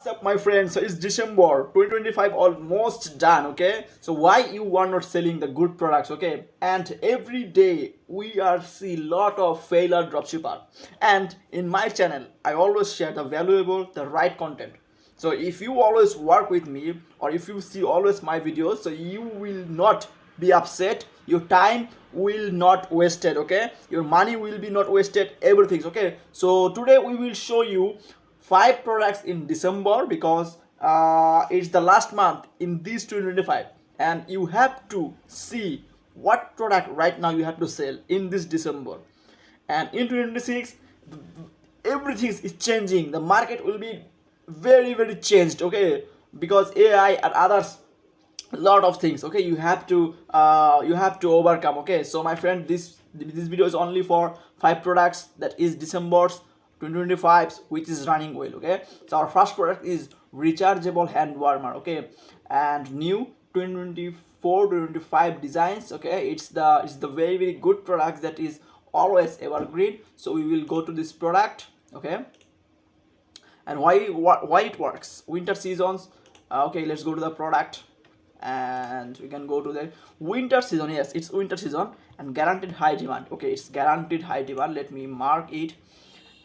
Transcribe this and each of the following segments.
What's up, my friends? So it's December 2025, almost done. Okay, so why you are not selling the good products? Okay, and every day we are see lot of failure dropshipper, and in my channel I always share the valuable, the right content. So if you always work with me, or if you see always my videos, so you will not be upset, your time will not wasted, okay, your money will be not wasted, everything's okay. So today we will show you 5 products in December, because it's the last month in this 2025, and you have to see what product right now you have to sell in this December. And in 2026 everything is changing, the market will be very changed, okay, because AI and others, lot of things, okay, you have to overcome, okay. So my friend, this video is only for 5 products that is December's 2025, which is running well, okay. So our first product is rechargeable hand warmer, okay, and new 2024 2025 designs, okay. It's the very good product that is always evergreen. So we will go to this product, okay. And why it works, winter seasons. Okay, let's go to the product, and we can go to the winter season. Yes, it's winter season and guaranteed high demand. Okay, it's guaranteed high demand, let me mark it.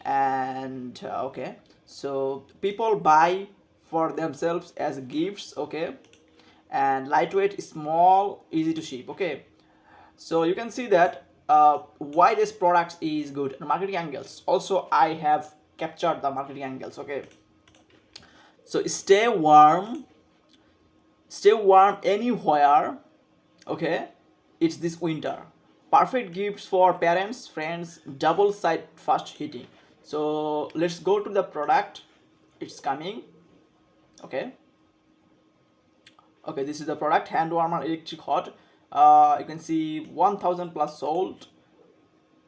And okay, so people buy for themselves as gifts, okay, and lightweight, small, easy to ship, okay. So you can see that why this product is good. And marketing angles also, I have captured the marketing angles, okay. So stay warm anywhere, okay. It's this winter, perfect gifts for parents, friends, double side fast heating. So let's go to the product, it's coming, okay. Okay, this is the product, hand warmer electric hot. You can see 1000 plus sold,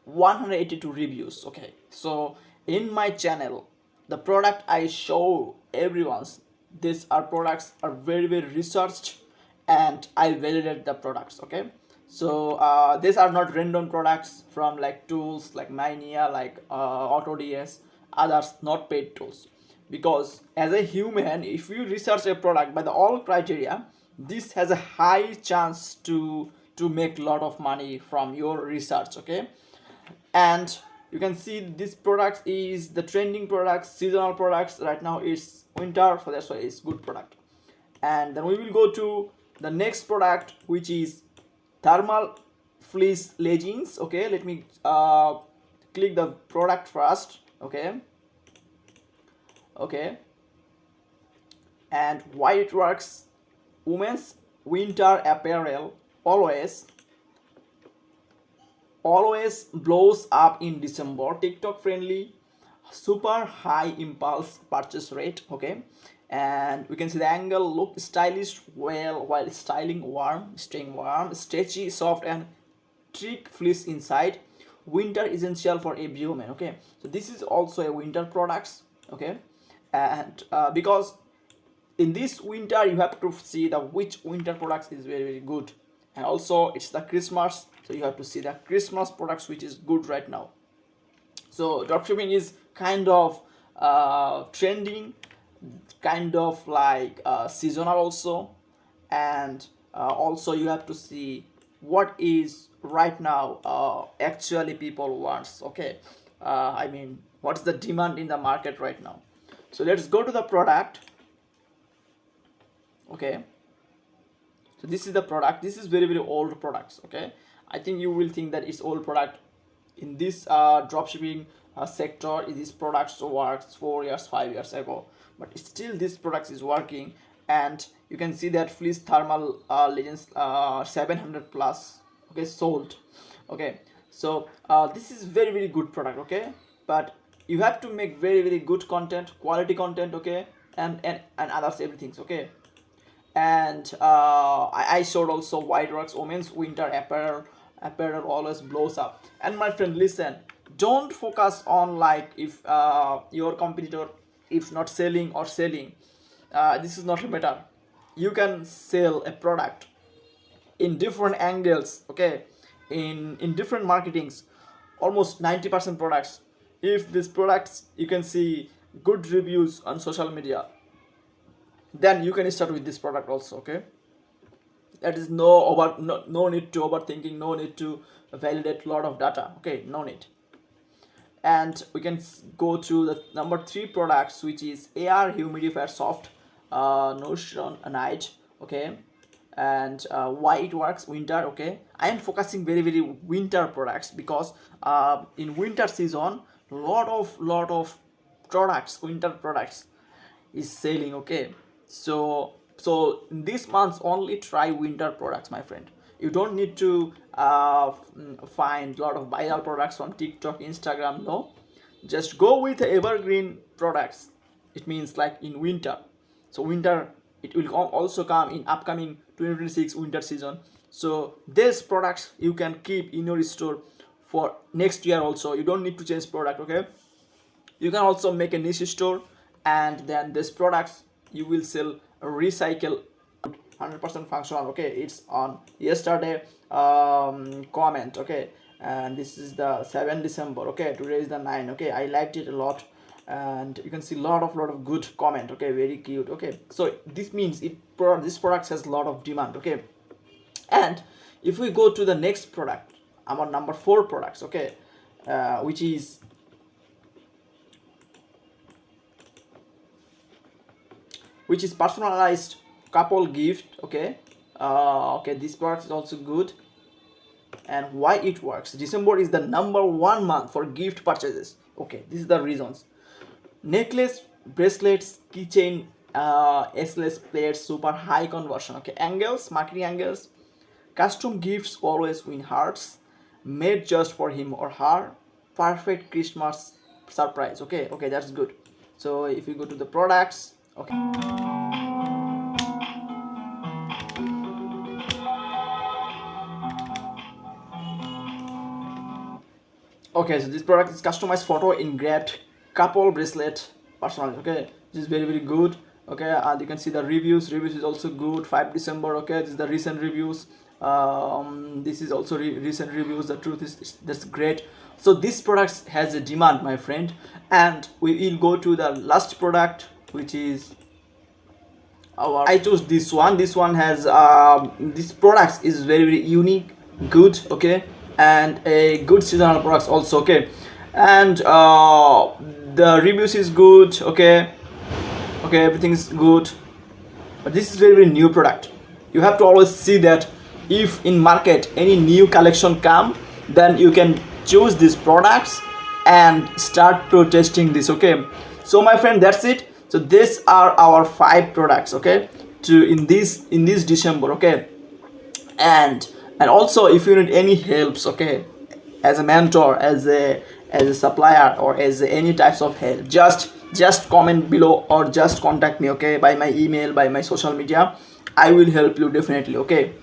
182 reviews, okay. So in my channel, the product I show everyone's, these are products are very researched, and I validate the products, okay. So these are not random products from like tools like Mania, like AutoDS, others, not paid tools. Because as a human, if you research a product by the all criteria, this has a high chance to make a lot of money from your research, okay. And you can see this product is the trending products, seasonal products. Right now it's winter, so that's why it's good product. And then we will go to the next product, which is thermal fleece leggings, okay. Let me click the product first, okay. Okay, and why it works, women's winter apparel, always blows up in December, TikTok friendly, super high impulse purchase rate, okay. And we can see the angle, look stylish well while styling warm, staying warm, stretchy, soft, and thick fleece inside, winter essential for every woman, okay. So this is also a winter products, okay. And because in this winter you have to see the which winter products is very good. And also it's the Christmas, so you have to see the Christmas products which is good right now. So dropshipping is kind of trending, kind of like seasonal also. And also you have to see what is right now actually people wants, okay. I mean, what's the demand in the market right now. So let's go to the product, okay. So this is the product, this is very old products, okay. I think you will think that it's old product. In this dropshipping sector, this product works 4 years 5 years ago, but still this product is working. And you can see that fleece thermal legends 700 plus, okay, sold, okay. So this is very good product, okay. But you have to make very good content, quality content, okay. And others, everything's okay. And I showed also why it works, women's winter apparel always blows up. And my friend, listen, don't focus on like if your competitor if not selling or selling. This is not a matter. You can sell a product in different angles, okay, in different marketings, almost 90% products. If these products, you can see good reviews on social media, then you can start with this product also. Okay, that is no need to overthinking, no need to validate a lot of data. Okay, no need. And we can go to the number 3 products, which is air humidifier soft notion night. Okay, and why it works winter. Okay, I am focusing very winter products because in winter season lot of products, winter products is selling. Okay, so in this month only try winter products, my friend. You don't need to find a lot of viral products from TikTok, Instagram. No, just go with evergreen products. It means like in winter. So winter, it will also come in upcoming 2026 winter season. So these products you can keep in your store for next year also. You don't need to change product. Okay, you can also make a niche store, and then these products you will sell recycle 100% functional. Okay, it's on yesterday comment. Okay, and this is the 7 December. Okay, today is the 9. Okay, I liked it a lot, and you can see lot of good comment. Okay, very cute. Okay, so this means this product has a lot of demand. Okay, and if we go to the next product, I'm on number 4 products. Okay, which is personalized couple gift. Okay, okay, this product is also good. And why it works: December is the number 1 month for gift purchases. Okay, this is the reasons: necklace, bracelets, keychain, S-less plates, super high conversion. Okay, angles, marketing angles, custom gifts always win hearts, made just for him or her, perfect Christmas surprise. Okay, okay, that's good. So if you go to the products, okay, okay, so this product is customized photo engraved couple bracelet personalized. Okay, this is very good. Okay, and you can see the reviews is also good. 5 December. Okay, this is the recent reviews. This is also recent reviews. The truth is that's great. So this product has a demand, my friend, and we will go to the last product, which is I chose this one. This one has this product is very unique, good. Okay, and a good seasonal products also. Okay, and the reviews is good. Okay, okay, everything is good, but this is very new product. You have to always see that if in market any new collection come, then you can choose these products and start to testing this. Okay, so my friend, that's it. So these are our 5 products. Okay, to in this December. Okay, and also if you need any helps, okay, as a mentor, as a supplier, or as any types of help, just comment below or just contact me. Okay, by my email, by my social media, I will help you definitely. Okay,